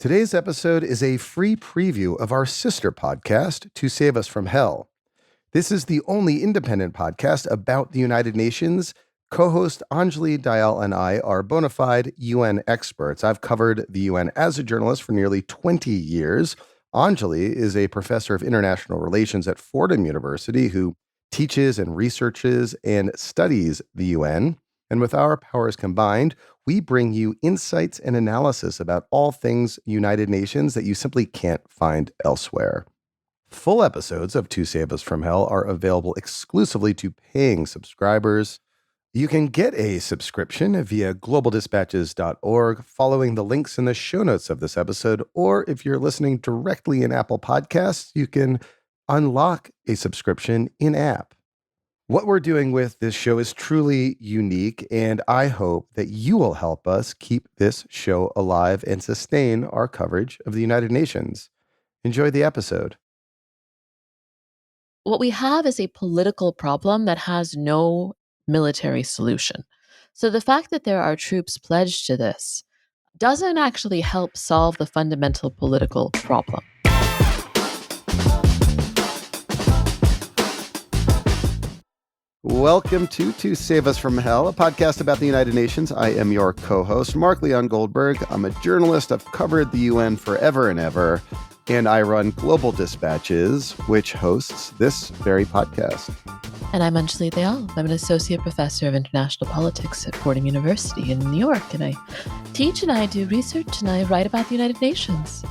Today's episode is a free preview of our sister podcast, To Save Us from Hell. This is the only independent podcast about the United Nations. Co-host Anjali, Dayal, and I are bona fide UN experts. I've covered the UN as a journalist for nearly 20 years. Anjali is a professor of international relations at Fordham University who teaches and researches and studies the UN. And with our powers combined, we bring you insights and analysis about all things United Nations that you simply can't find elsewhere. Full episodes of To Save Us from Hell are available exclusively to paying subscribers. You can get a subscription via globaldispatches.org following the links in the show notes of this episode, or if you're listening directly in Apple Podcasts, you can unlock a subscription in-app. What we're doing with this show is truly unique, and I hope that you will help us keep this show alive and sustain our coverage of the United Nations. Enjoy the episode. What we have is a political problem that has no military solution. So the fact that there are troops pledged to this doesn't actually help solve the fundamental political problem. Welcome to Save Us from Hell, a podcast about the United Nations. I am your co-host, Mark Leon Goldberg. I'm a journalist. I've covered the UN forever and ever, and I run Global Dispatches, which hosts this very podcast. And I'm Anjali Dayal. I'm an associate professor of international politics at Fordham University in New York, and I teach and I do research and I write about the United Nations.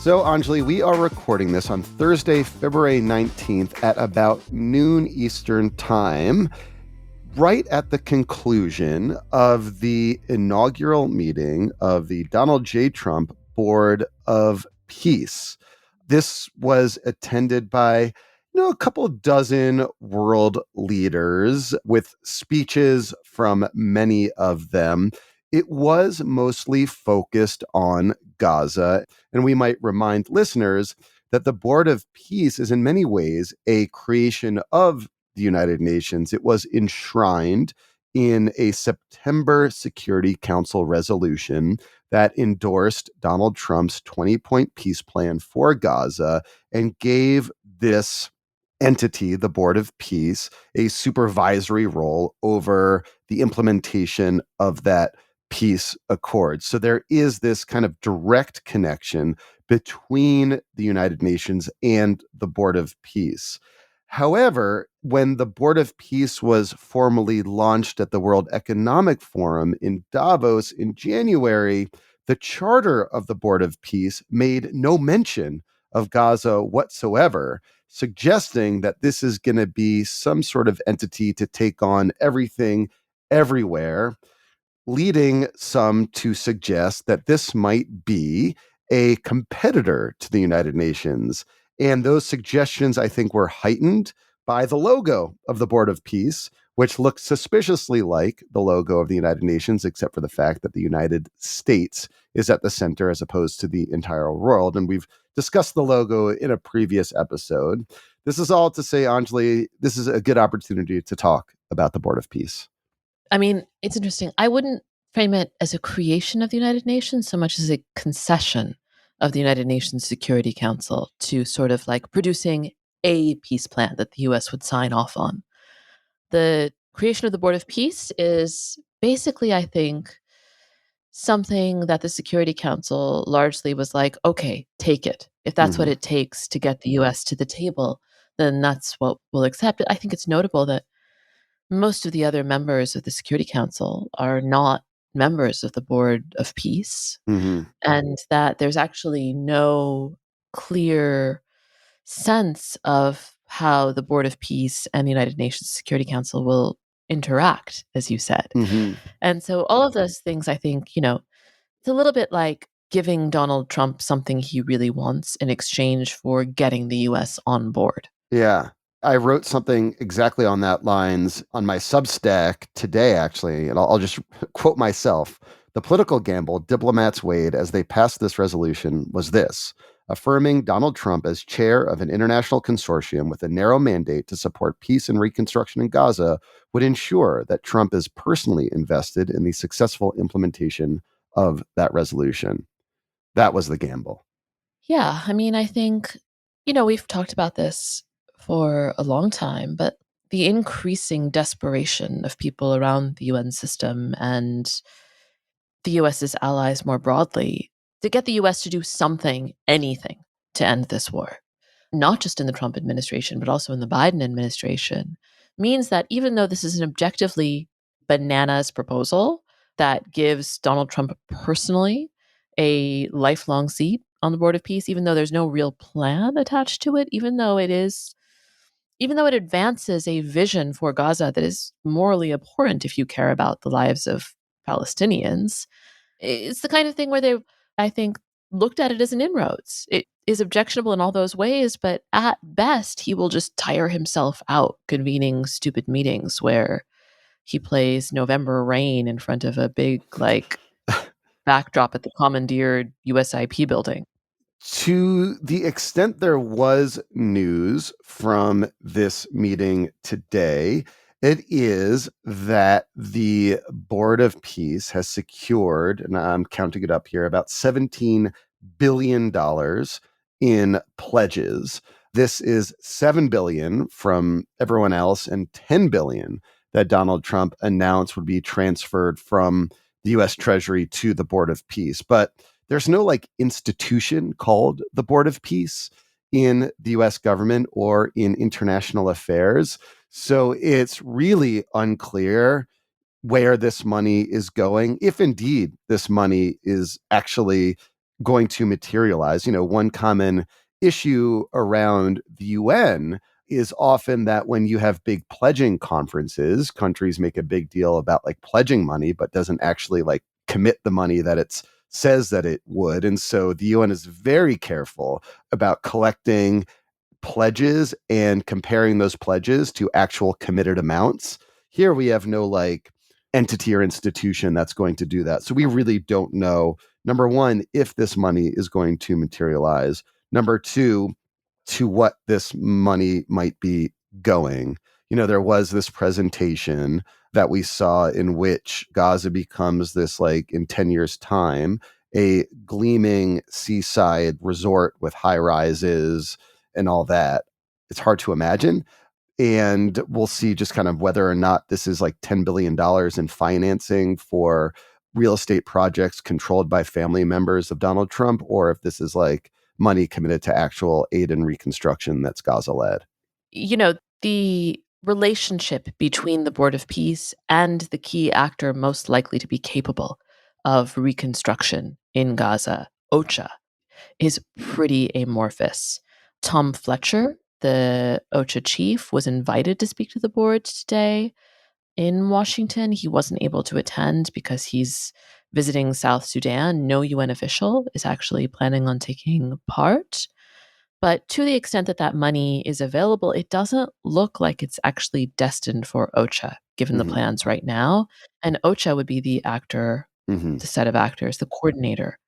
So, Anjali, we are recording this on Thursday, February 19th at about noon Eastern Time, right at the conclusion of the inaugural meeting of the Donald J. Trump Board of Peace. This was attended by, a couple dozen world leaders with speeches from many of them. It was mostly focused on Gaza, and we might remind listeners that the Board of Peace is in many ways a creation of the United Nations. It was enshrined in a September Security Council resolution that endorsed Donald Trump's 20-point peace plan for Gaza and gave this entity, the Board of Peace, a supervisory role over the implementation of that peace accord. So there is this kind of direct connection between the United Nations and the Board of Peace. However, when the Board of Peace was formally launched at the World Economic Forum in Davos in January, the charter of the Board of Peace made no mention of Gaza whatsoever, suggesting that this is going to be some sort of entity to take on everything, everywhere, leading some to suggest that this might be a competitor to the United Nations. And those suggestions, I think, were heightened by the logo of the Board of Peace, which looks suspiciously like the logo of the United Nations, except for the fact that the United States is at the center as opposed to the entire world. And we've discussed the logo in a previous episode. This is all to say, Anjali, this is a good opportunity to talk about the Board of Peace. I mean, it's interesting. I wouldn't frame it as a creation of the United Nations so much as a concession of the United Nations Security Council to sort of like producing a peace plan that the US would sign off on. The creation of the Board of Peace is basically, I think, something that the Security Council largely was like, okay, take it. If that's what it takes to get the US to the table, then that's what we'll accept. I think it's notable that most of the other members of the Security Council are not members of the Board of Peace, and that there's actually no clear sense of how the Board of Peace and the United Nations Security Council will interact, as you said. And so all of those things, I think, it's a little bit like giving Donald Trump something he really wants in exchange for getting the US on board. Yeah. I wrote something exactly on that lines on my Substack today, actually, and I'll just quote myself. The political gamble diplomats weighed as they passed this resolution was this: affirming Donald Trump as chair of an international consortium with a narrow mandate to support peace and reconstruction in Gaza would ensure that Trump is personally invested in the successful implementation of that resolution. That was the gamble. Yeah, I mean, I think, we've talked about this for a long time, but the increasing desperation of people around the UN system and the US's allies more broadly to get the US to do something, anything, to end this war, not just in the Trump administration, but also in the Biden administration, means that even though this is an objectively bananas proposal that gives Donald Trump personally a lifelong seat on the Board of Peace, even though there's no real plan attached to it, even though it advances a vision for Gaza that is morally abhorrent if you care about the lives of Palestinians, it's the kind of thing where they, I think, looked at it as an inroads. It is objectionable in all those ways, but at best, he will just tire himself out convening stupid meetings where he plays November Rain in front of a big, backdrop at the commandeered USIP building. To the extent there was news from this meeting today, it is that the Board of Peace has secured, and I'm counting it up here, about $17 billion in pledges. This is $7 billion from everyone else and $10 billion that Donald Trump announced would be transferred from the US Treasury to the Board of Peace. But there's no institution called the Board of Peace in the US government or in international affairs. So it's really unclear where this money is going, if indeed this money is actually going to materialize. One common issue around the UN is often that when you have big pledging conferences, countries make a big deal about pledging money, but doesn't actually commit the money that it's says that it would. And so the UN is very careful about collecting pledges and comparing those pledges to actual committed amounts. Here we have no entity or institution that's going to do that. So we really don't know, number one, if this money is going to materialize. Number two, to what this money might be going. There was this presentation that we saw in which Gaza becomes this, in 10 years' time, a gleaming seaside resort with high rises and all that. It's hard to imagine. And we'll see just kind of whether or not this is $10 billion in financing for real estate projects controlled by family members of Donald Trump, or if this is money committed to actual aid and reconstruction that's Gaza led. The relationship between the Board of Peace and the key actor most likely to be capable of reconstruction in Gaza, OCHA, is pretty amorphous. Tom Fletcher, the OCHA chief, was invited to speak to the board today in Washington. He wasn't able to attend because he's visiting South Sudan. No UN official is actually planning on taking part. But to the extent that that money is available, it doesn't look like it's actually destined for OCHA, given the plans right now. And OCHA would be the actor, the set of actors, the coordinator,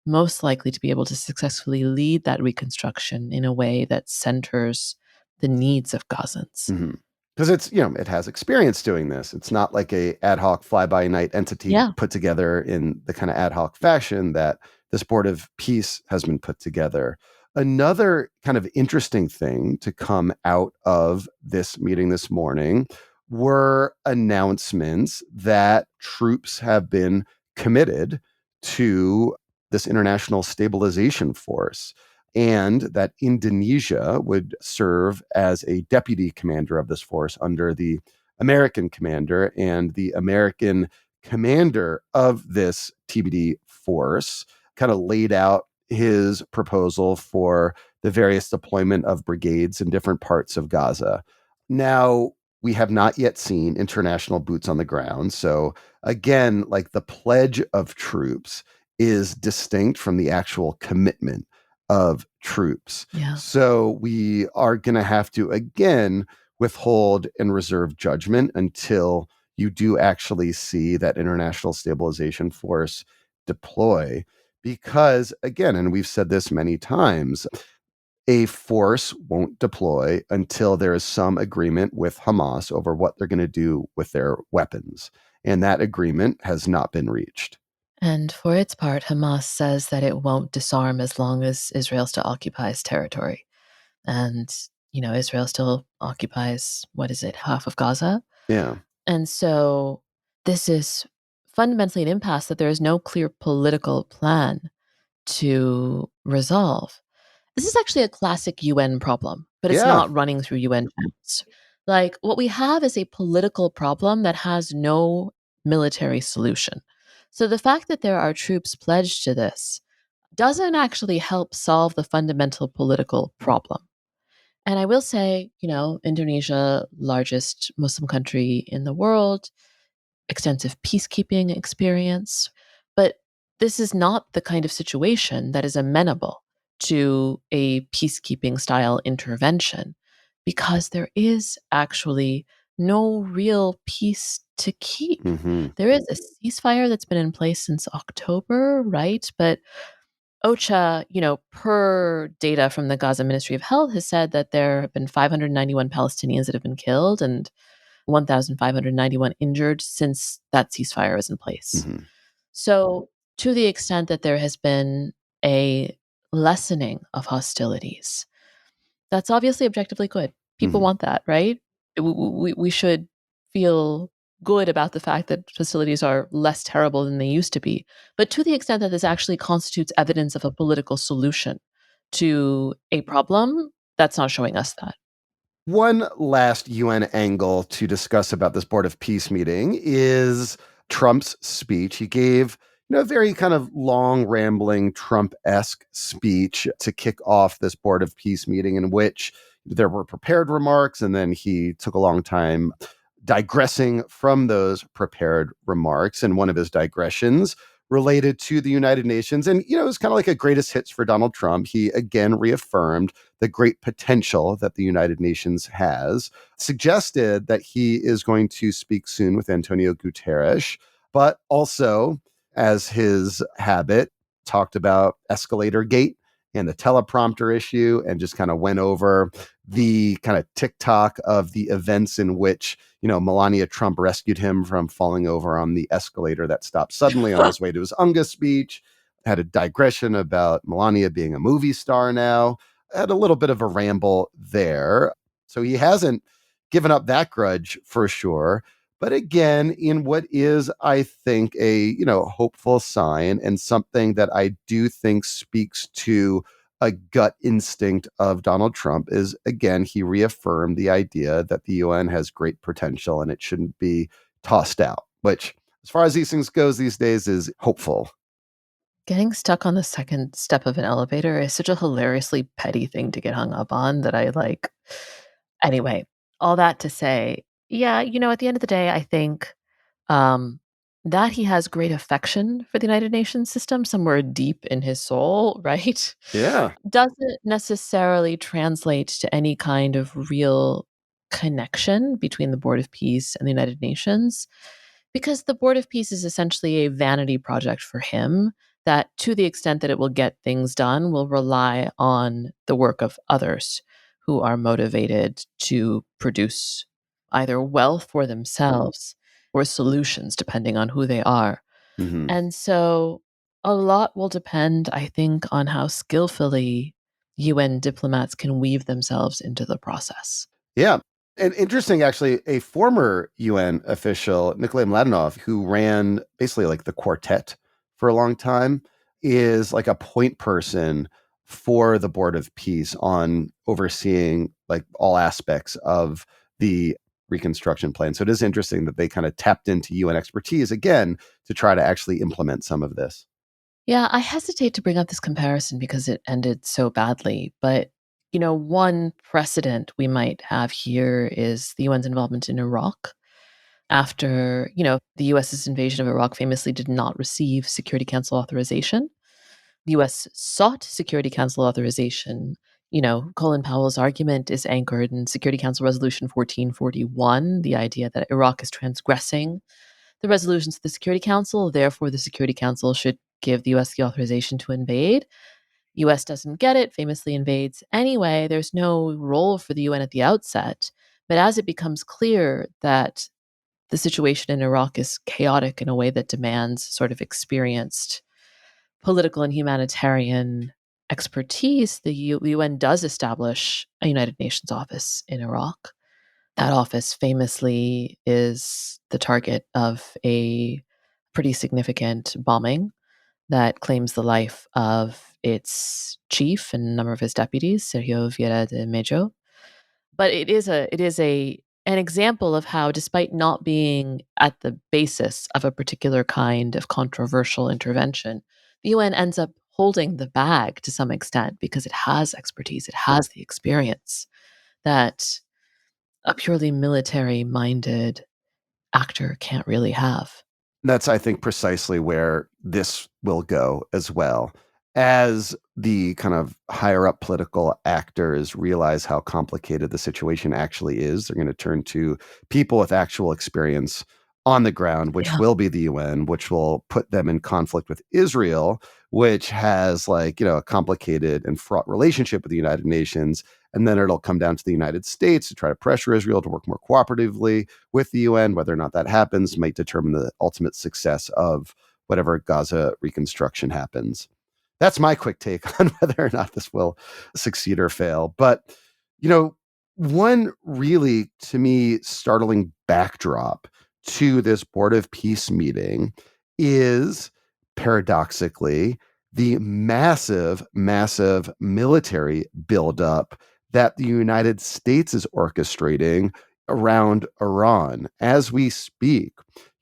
most likely to be able to successfully lead that reconstruction in a way that centers the needs of Gazans. Because it's, it has experience doing this. It's not like a ad hoc fly-by-night entity put together in the kind of ad hoc fashion that this Board of Peace has been put together. Another kind of interesting thing to come out of this meeting this morning were announcements that troops have been committed to this international stabilization force, and that Indonesia would serve as a deputy commander of this force under the American commander. And the American commander of this TBD force kind of laid out his proposal for the various deployment of brigades in different parts of Gaza. Now, we have not yet seen international boots on the ground. So again, the pledge of troops is distinct from the actual commitment of troops. Yeah. So we are going to have to, again, withhold and reserve judgment until you do actually see that international stabilization force deploy. Because, again, and we've said this many times, a force won't deploy until there is some agreement with Hamas over what they're going to do with their weapons. And that agreement has not been reached. And for its part, Hamas says that it won't disarm as long as Israel still occupies territory. And, Israel still occupies, what is it, half of Gaza? Yeah. And so this is fundamentally an impasse that there is no clear political plan to resolve. This is actually a classic UN problem, but it's Yeah. not running through UN channels. Like, what we have is a political problem that has no military solution. So the fact that there are troops pledged to this doesn't actually help solve the fundamental political problem. And I will say, Indonesia, largest Muslim country in the world, extensive peacekeeping experience. But this is not the kind of situation that is amenable to a peacekeeping style intervention because there is actually no real peace to keep. Hmm. There is a ceasefire that's been in place since October, right? But OCHA, per data from the Gaza Ministry of Health, has said that there have been 591 Palestinians that have been killed and 1,591 injured since that ceasefire is in place. Hmm. So, to the extent that there has been a lessening of hostilities, that's obviously objectively good. People Hmm. want that, right? We should feel good about the fact that facilities are less terrible than they used to be. But to the extent that this actually constitutes evidence of a political solution to a problem, that's not showing us that. One last UN angle to discuss about this Board of Peace meeting is Trump's speech. He gave, a very kind of long, rambling, Trump-esque speech to kick off this Board of Peace meeting, in which there were prepared remarks, and then he took a long time digressing from those prepared remarks. And one of his digressions related to the United Nations. And, it was kind of like a greatest hits for Donald Trump. He again reaffirmed the great potential that the United Nations has, suggested that he is going to speak soon with Antonio Guterres, but also, as his habit, talked about escalator gate and the teleprompter issue, and just kind of went over the kind of TikTok of the events in which, Melania Trump rescued him from falling over on the escalator that stopped suddenly on his way to his UNGA speech. Had a digression about Melania being a movie star now. Had a little bit of a ramble there. So he hasn't given up that grudge for sure. But again, in what is, I think, a hopeful sign, and something that I do think speaks to a gut instinct of Donald Trump, is, again, he reaffirmed the idea that the UN has great potential and it shouldn't be tossed out, which, as far as these things goes these days, is hopeful. Getting stuck on the second step of an elevator is such a hilariously petty thing to get hung up on that I like. Anyway, all that to say, yeah, at the end of the day, I think um, that he has great affection for the United Nations system somewhere deep in his soul, right? Yeah. Doesn't necessarily translate to any kind of real connection between the Board of Peace and the United Nations, because the Board of Peace is essentially a vanity project for him that, to the extent that it will get things done, will rely on the work of others who are motivated to produce either wealth for themselves or solutions, depending on who they are. Hmm. And so a lot will depend, I think, on how skillfully UN diplomats can weave themselves into the process. Yeah. And interesting, actually, a former UN official, Nikolai Mladenov, who ran basically like the quartet for a long time, is like a point person for the Board of Peace on overseeing like all aspects of the reconstruction plan. So it is interesting that they kind of tapped into UN expertise again to try to actually implement some of this. Yeah, I hesitate to bring up this comparison because it ended so badly. But, one precedent we might have here is the UN's involvement in Iraq. After, the US's invasion of Iraq famously did not receive Security Council authorization. The US sought Security Council authorization. Colin Powell's argument is anchored in Security Council Resolution 1441, the idea that Iraq is transgressing the resolutions of the Security Council. Therefore, the Security Council should give the US the authorization to invade. US doesn't get it, famously invades anyway. There's no role for the UN at the outset. But as it becomes clear that the situation in Iraq is chaotic in a way that demands sort of experienced political and humanitarian expertise, the UN does establish a United Nations office in Iraq. That office famously is the target of a pretty significant bombing that claims the life of its chief and a number of his deputies, Sergio Vieira de Mello. But it is an example of how, despite not being at the basis of a particular kind of controversial intervention, the UN ends up holding the bag to some extent because it has expertise, it has the experience that a purely military minded actor can't really have. That's, I think, precisely where this will go as well. As the kind of higher up political actors realize how complicated the situation actually is, they're going to turn to people with actual experience on the ground, which Yeah. will be the UN, which will put them in conflict with Israel, which has a complicated and fraught relationship with the United Nations. And then it'll come down to the United States to try to pressure Israel to work more cooperatively with the UN. Whether or not that happens might determine the ultimate success of whatever Gaza reconstruction happens. That's my quick take on whether or not this will succeed or fail. But, one really, to me, startling backdrop to this Board of Peace meeting is, paradoxically, the massive, massive military buildup that the United States is orchestrating around Iran. As we speak,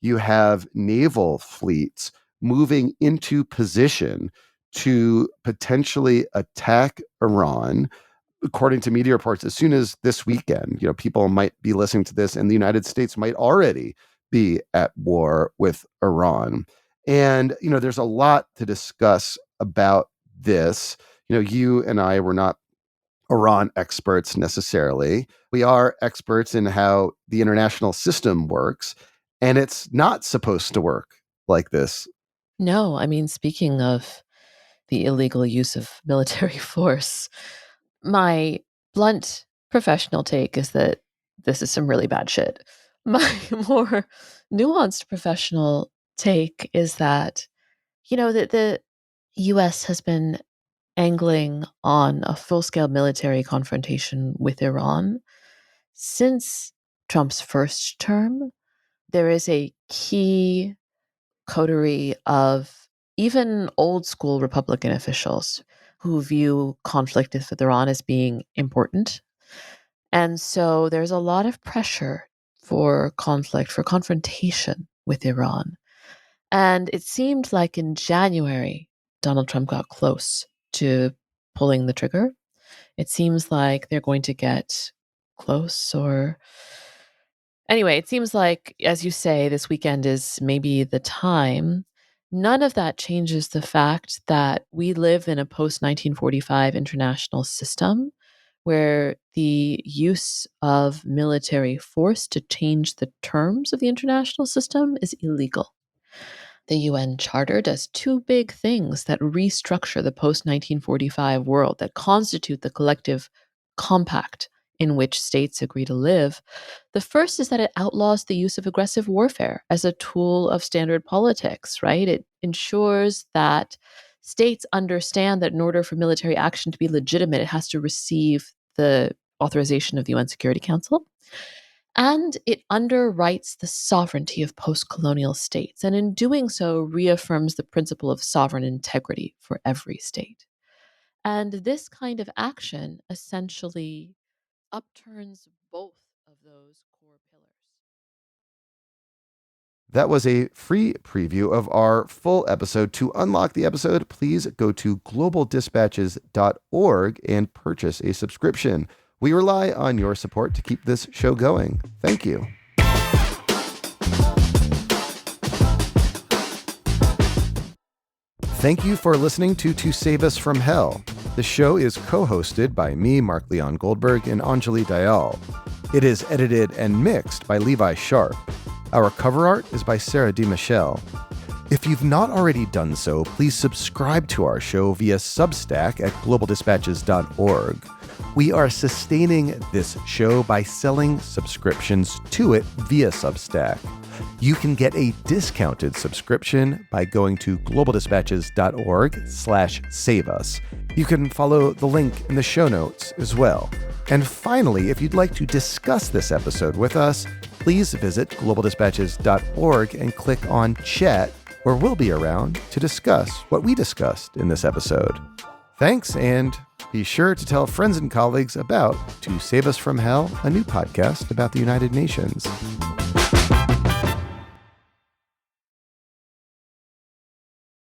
you have naval fleets moving into position to potentially attack Iran. According to media reports, as soon as this weekend, people might be listening to this and the United States might already be at war with Iran. And, there's a lot to discuss about this. You and I were not Iran experts necessarily. We are experts in how the international system works, and it's not supposed to work like this. No, I mean, speaking of the illegal use of military force, my blunt professional take is that this is some really bad shit. My more nuanced professional take is that, that the US has been angling on a full scale military confrontation with Iran since Trump's first term. There is a key coterie of even old school Republican officials who view conflict with Iran as being important. And so there's a lot of pressure for conflict, for confrontation with Iran. And it seemed like in January, Donald Trump got close to pulling the trigger. It seems like they're going to get close, or anyway, it seems like, as you say, this weekend is maybe the time. None of that changes the fact that we live in a post 1945 international system where the use of military force to change the terms of the international system is illegal. The UN Charter does two big things that restructure the post 1945 world, that constitute the collective compact in which states agree to live. The first is that it outlaws the use of aggressive warfare as a tool of standard politics, right? It ensures that states understand that in order for military action to be legitimate, it has to receive the authorization of the UN Security Council. And it underwrites the sovereignty of post colonial states, and in doing so, reaffirms the principle of sovereign integrity for every state. And this kind of action essentially upturns both of those core pillars. That was a free preview of our full episode. To unlock the episode, please go to globaldispatches.org and purchase a subscription. We rely on your support to keep this show going. Thank you. Thank you for listening to Save Us From Hell. The show is co-hosted by me, Mark Leon Goldberg, and Anjali Dayal. It is edited and mixed by Levi Sharp. Our cover art is by Sarah D. Michelle. If you've not already done so, please subscribe to our show via Substack at globaldispatches.org. We are sustaining this show by selling subscriptions to it via Substack. You can get a discounted subscription by going to globaldispatches.org/save us. You can follow the link in the show notes as well. And finally, if you'd like to discuss this episode with us, please visit globaldispatches.org and click on chat, where we'll be around to discuss what we discussed in this episode. Thanks, and be sure to tell friends and colleagues about To Save Us from Hell, a new podcast about the United Nations.